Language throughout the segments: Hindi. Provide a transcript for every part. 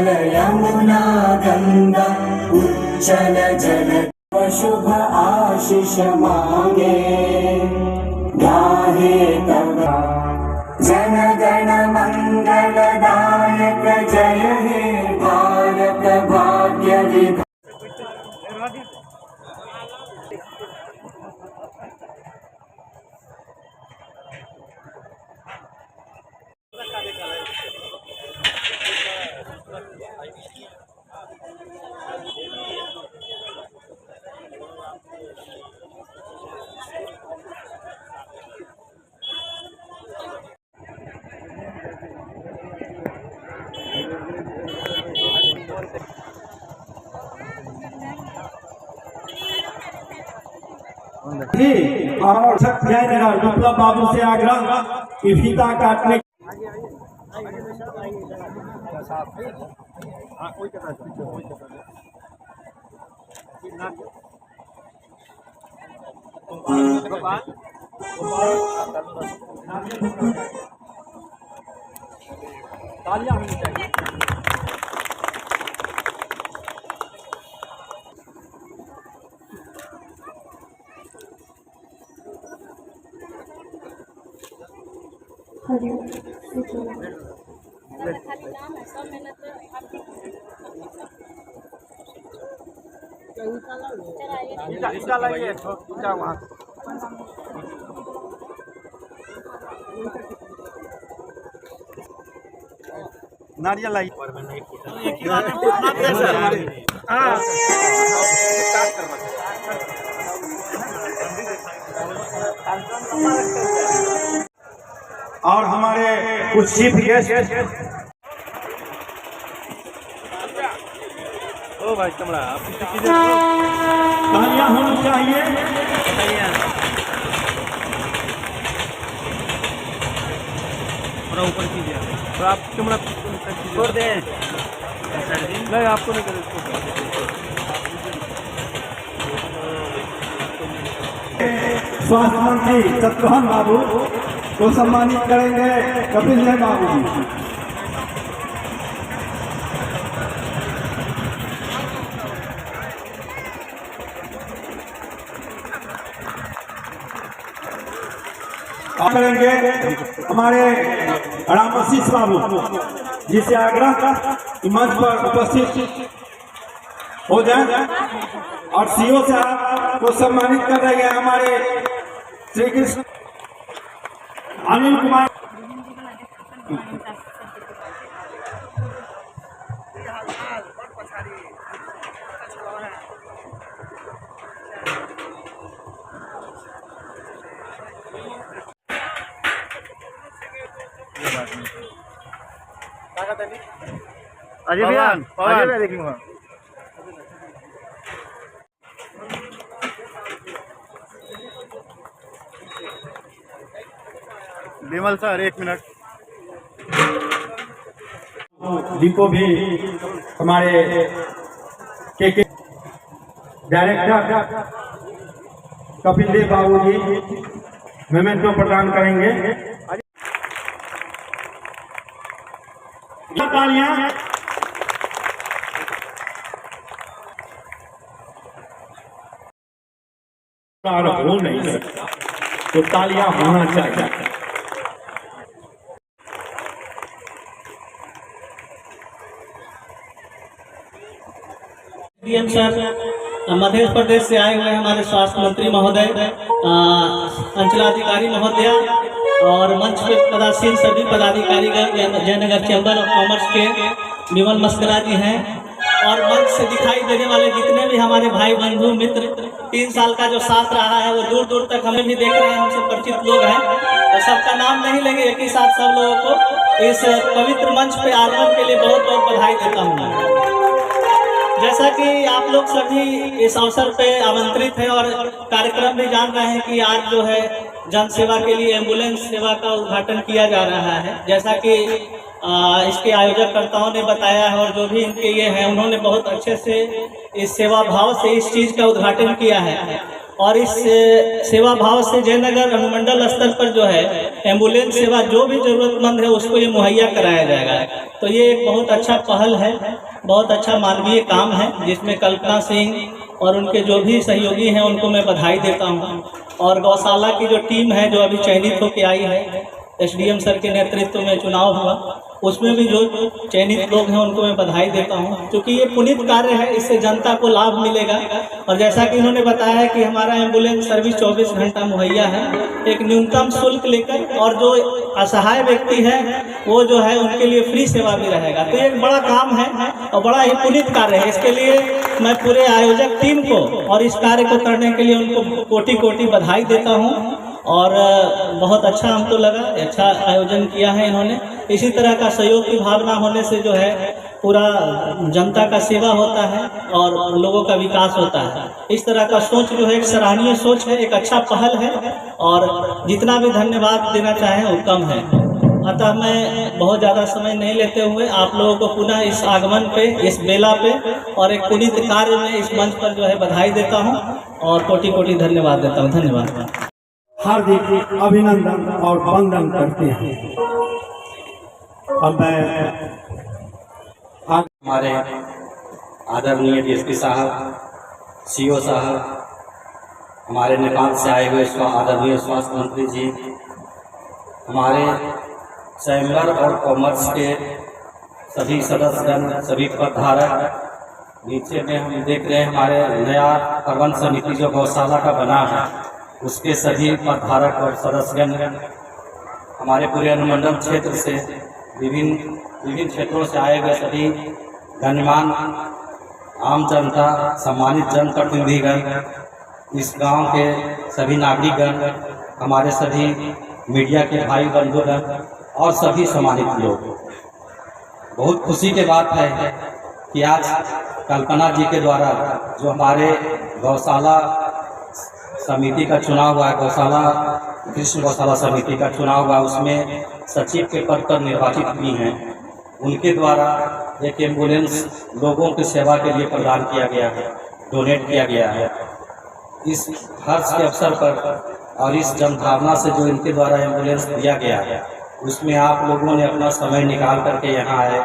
उज्ज्वल यमुना गंगा उज्जल जल शुभ आशीष मांगे गाहे तब जन गण मंगलदायक जय हे भारत भाग्य विधाता। और न्यायाधीश विप्लव बाबू से आग्रह कि फीता काटने तालियां होनी चाहिए। नारियल लाई और हमारे कुछ चीफ गेस्ट ओ भाई कमरा तालियां होनी चाहिए। थोड़ा ऊपर कीजिए तो आप कैमरा छोड़ दें। नहीं आपको नहीं करें इसको। स्वास्थ्य मंत्री शत्रुघ्न बाबू को सम्मानित करेंगे कपिल देव बाबू जी। करेंगे हमारे रामाशीष बाबू जिसे आग्रह कि मंच पर उपस्थित हो जाए और सीओ साहब को सम्मानित कर रहे हैं हमारे श्री कृष्ण अनिल कुमार। अजय भैया देखूंगा। विमल सर 1 मिनट। दीपो भी हमारे के डायरेक्टर कपिल देव बाबू जी मेमेंटो प्रदान करेंगे। तालियां हो नहीं सकता तो तालियां होना चाहिए। डीएम सर मध्य प्रदेश से आए हुए हमारे स्वास्थ्य मंत्री महोदय, अंचलाधिकारी महोदया और मंच पे पदासीन सभी पदाधिकारी जयनगर चैम्बर ऑफ कॉमर्स के विमल मस्करा जी हैं और मंच से दिखाई देने वाले जितने भी हमारे भाई बंधु मित्र 3 साल का जो साथ रहा है वो दूर दूर तक हमें भी देख रहे हैं, हमसे परिचित लोग हैं और सबका नाम नहीं लेंगे, एक ही साथ सब लोगों को इस पवित्र मंच पे आगमन के लिए बहुत बहुत बधाई देता हूँ। जैसा कि आप लोग सभी इस अवसर पे आमंत्रित हैं और कार्यक्रम भी जान रहे हैं कि आज जो है जन सेवा के लिए एम्बुलेंस सेवा का उद्घाटन किया जा रहा है। जैसा कि इसके आयोजककर्ताओं ने बताया है और जो भी इनके ये हैं उन्होंने बहुत अच्छे से इस सेवा भाव से इस चीज़ का उद्घाटन किया है और इस सेवा भाव से जयनगर अनुमंडल स्तर पर जो है एम्बुलेंस सेवा जो भी ज़रूरतमंद है उसको ये मुहैया कराया जाएगा। तो ये एक बहुत अच्छा पहल है, बहुत अच्छा मानवीय काम है, जिसमें कल्पना सिंह और उनके जो भी सहयोगी हैं उनको मैं बधाई देता हूँ। और गौशाला की जो टीम है जो अभी चयनित होकर आई है, एसडीएम सर के नेतृत्व में चुनाव हुआ, उसमें भी जो चयनित लोग हैं उनको मैं बधाई देता हूं, क्योंकि ये पुनीत कार्य है, इससे जनता को लाभ मिलेगा। और जैसा कि इन्होंने बताया है कि हमारा एम्बुलेंस सर्विस 24 घंटा मुहैया है, एक न्यूनतम शुल्क लेकर, और जो असहाय व्यक्ति है वो जो है उनके लिए फ्री सेवा भी रहेगा। तो ये एक बड़ा काम है और बड़ा ही पुनीत कार्य है। इसके लिए मैं पूरे आयोजक टीम को और इस कार्य को करने के लिए उनको कोटि कोटि बधाई देता हूँ। और बहुत अच्छा हमको लगा, अच्छा आयोजन किया है इन्होंने। इसी तरह का सहयोग की भावना होने से जो है पूरा जनता का सेवा होता है और लोगों का विकास होता है। इस तरह का सोच जो है एक सराहनीय सोच है, एक अच्छा पहल है, और जितना भी धन्यवाद देना चाहें वो कम है। अतः मैं बहुत ज़्यादा समय नहीं लेते हुए आप लोगों को पुनः इस आगमन पे, इस बेला पे और एक पुनीत कार्य में इस मंच पर जो है बधाई देता हूँ और कोटि कोटि धन्यवाद देता हूँ। धन्यवाद। हार्दिक अभिनंदन और वंदन करते हैं। अब मैं हमारे आदरणीय डीएसपी साहब, सीओ साहब, हमारे नेपाल से आए हुए आदरणीय स्वास्थ्य मंत्री जी, हमारे चैम्बर और कॉमर्स के सभी सदस्यगण, सभी पदधारक, नीचे में हम देख रहे हैं हमारे नया प्रबंध समिति जो गौशाला का बना है उसके सभी पदधारक और सदस्यगण, हमारे पूरे अनुमंडल क्षेत्र से विभिन्न क्षेत्रों से आए हुए सभी गणमान्य आम जनता, सम्मानित जनप्रतिनिधिगण, इस गांव के सभी नागरिकगण, हमारे सभी मीडिया के भाई बंधुगण और सभी सम्मानित लोग, बहुत खुशी की बात है कि आज कल्पना जी के द्वारा जो हमारे गौशाला समिति का चुनाव हुआ, गौशाला कृष्ण गौशाला समिति का चुनाव हुआ, उसमें सचिव के पद पर निर्वाचित हुई हैं, उनके द्वारा एक एम्बुलेंस लोगों की सेवा के लिए प्रदान किया गया है, डोनेट किया गया है। इस हर्ष के अवसर पर और इस जनभावना से जो इनके द्वारा एम्बुलेंस दिया गया है उसमें आप लोगों ने अपना समय निकाल करके यहाँ आए,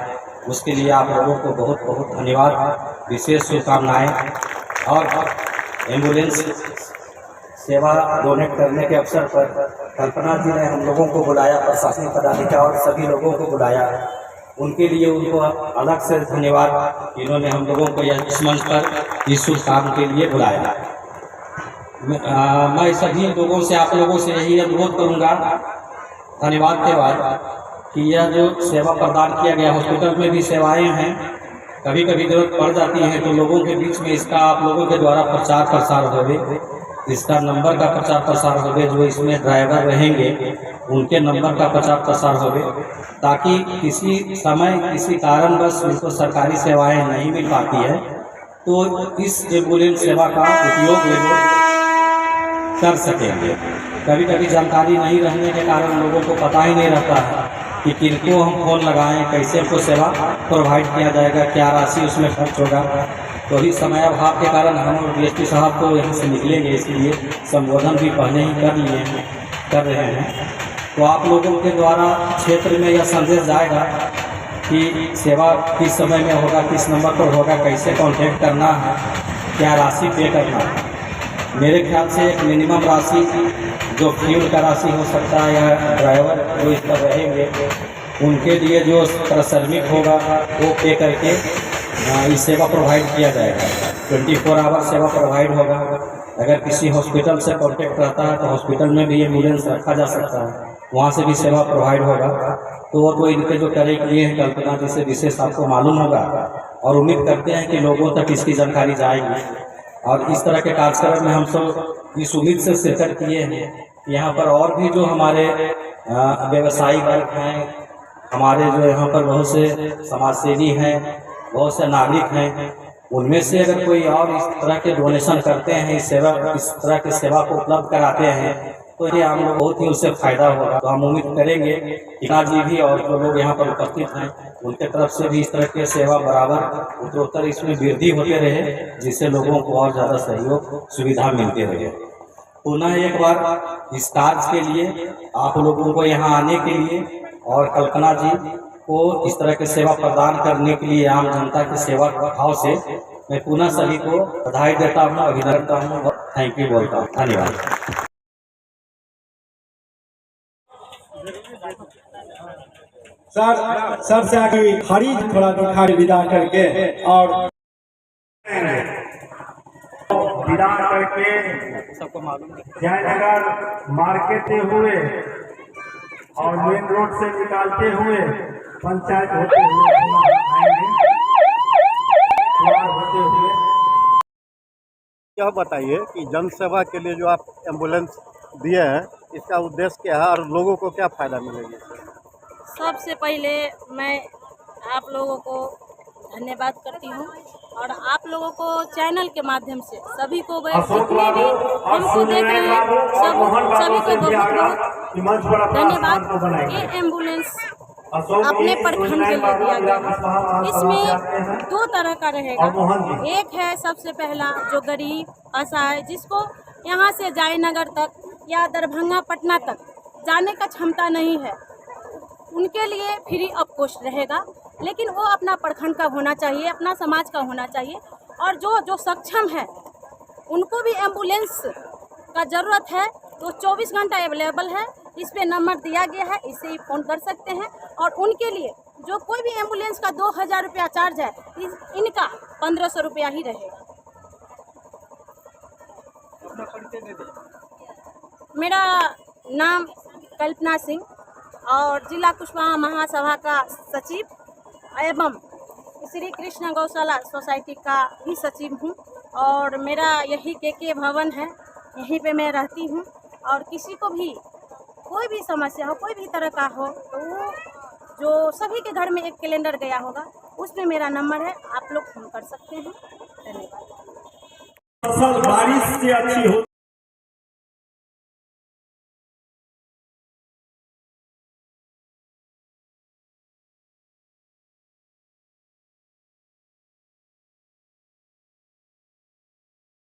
उसके लिए आप लोगों को बहुत बहुत धन्यवाद, विशेष शुभकामनाएँ। और एम्बुलेंस सेवा डोनेट करने के अवसर पर कल्पना जी ने हम लोगों को बुलाया, प्रशासनिक पदाधिकारी और सभी लोगों को बुलाया, उनके लिए उनको अलग से धन्यवाद, इन्होंने हम लोगों को यह इस मंच पर इस शुभ काम के लिए बुलाया। मैं सभी लोगों से, आप लोगों से यही अनुरोध करूँगा धन्यवाद के बाद कि यह जो सेवा प्रदान किया गया, हॉस्पिटल में भी सेवाएँ हैं, कभी कभी जरूरत पड़ जाती है तो लोगों के बीच में इसका आप लोगों के द्वारा प्रचार प्रसार होवे, इसका नंबर का प्रचार प्रसार होवे, जो इसमें ड्राइवर रहेंगे उनके नंबर का प्रचार प्रसार होवे, ताकि किसी समय किसी कारणवश उनको सरकारी सेवाएं नहीं मिल पाती है तो इस एम्बुलेंस सेवा का उपयोग वे लोग कर सकेंगे। कभी कभी जानकारी नहीं रहने के कारण लोगों को पता ही नहीं रहता है कि किनको हम फोन लगाएं, कैसे उनको सेवा प्रोवाइड किया जाएगा, क्या राशि उसमें खर्च होगा। तो अभी समय अभाव के कारण हम और डीएसपी साहब को यहाँ से निकलेंगे, इसलिए संबोधन भी पहले ही कर रहे हैं। तो आप लोगों के द्वारा क्षेत्र में यह संदेश जाएगा कि सेवा किस समय में होगा, किस नंबर पर होगा, कैसे कॉन्टैक्ट करना है, क्या राशि पे करना है। मेरे ख्याल से एक मिनिमम राशि जो फ्यूल का राशि हो सकता है या ड्राइवर जो इस पर रहेंगे उनके लिए जो श्रमिक होगा वो पे करके इस सेवा प्रोवाइड किया जाएगा। 24 आवर सेवा प्रोवाइड होगा। अगर किसी हॉस्पिटल से कॉन्टेक्ट रहता है तो हॉस्पिटल में भी एम्बुलेंस रखा जा सकता है, वहाँ से भी सेवा प्रोवाइड होगा। तो वो तो इनके जो करे किए हैं कल्पना जी से विशेष आपको मालूम होगा, और उम्मीद करते हैं कि लोगों तक इसकी जानकारी जाएगी। और इस तरह के कार्यक्रम में हम सब इस उम्मीद से शिरकत किए हैं कि यहाँ पर और भी जो हमारे व्यवसायी वर्ग हैं, हमारे जो यहाँ पर बहुत से समाजसेवी हैं, बहुत से नागरिक हैं, उनमें से अगर कोई और इस तरह के डोनेशन करते हैं, इस तरह की सेवा को उपलब्ध कराते हैं तो ये हम लोग बहुत ही उससे फायदा होगा। तो हम उम्मीद करेंगे कि जी भी और जो लोग यहाँ पर उपस्थित हैं उनके तरफ से भी इस तरह की सेवा बराबर उत्तरोत्तर इसमें वृद्धि होते रहे, जिससे लोगों को और ज़्यादा सहयोग सुविधा मिलती रहे। पुनः एक बार इस कार्य के लिए आप लोगों को यहाँ आने के लिए और कल्पना जी को इस तरह की सेवा प्रदान करने के लिए आम जनता की सेवा भाव से मैं पुनः सभी को बधाई देता हूँ, अभिनंदन करता हूँ और थैंक यू बोलता हूँ। धन्यवाद। सर से आगे हरी थोड़ा दिखा विदा करके और विदा करके जयनगर मार्केट से हुए और मेन रोड से निकालते हुए पंचायत होते हुए यह बताइए कि जन सेवा के लिए जो आप एम्बुलेंस दिए हैं इसका उद्देश्य क्या है और लोगों को क्या फ़ायदा मिलेगी इससे? सबसे पहले मैं आप लोगों को धन्यवाद करती हूँ और आप लोगों को चैनल के माध्यम से सभी को जितने भी हमको देख रहे हैं सभी को बहुत बहुत धन्यवाद। ये एम्बुलेंस अपने प्रखंड के लिए दिया गया है। इसमें दो तरह का रहेगा। एक है सबसे पहला जो गरीब असहाय जिसको यहाँ से जयनगर तक या दरभंगा पटना तक जाने का क्षमता नहीं है, उनके लिए फ्री ऑफ कॉस्ट रहेगा, लेकिन वो अपना प्रखंड का होना चाहिए, अपना समाज का होना चाहिए। और जो सक्षम है उनको भी एम्बुलेंस का ज़रूरत है तो 24 घंटा अवेलेबल है। इस पे नंबर दिया गया है, इससे ही फ़ोन कर सकते हैं। और उनके लिए जो कोई भी एम्बुलेंस का 2000 रुपया चार्ज है, इनका 1500 रुपया ही रहेगा। मेरा नाम कल्पना सिंह और जिला कुशवाहा महासभा का सचिव एवं श्री कृष्ण गौशाला सोसाइटी का भी सचिव हूँ। और मेरा यही के भवन है, यहीं पे मैं रहती हूँ। और किसी को भी कोई भी समस्या हो, कोई भी तरह का हो, तो वो जो सभी के घर में एक कैलेंडर गया होगा, उसमें मेरा नंबर है, आप लोग फ़ोन कर सकते हैं। धन्यवाद। फसल बारिश से अच्छी हो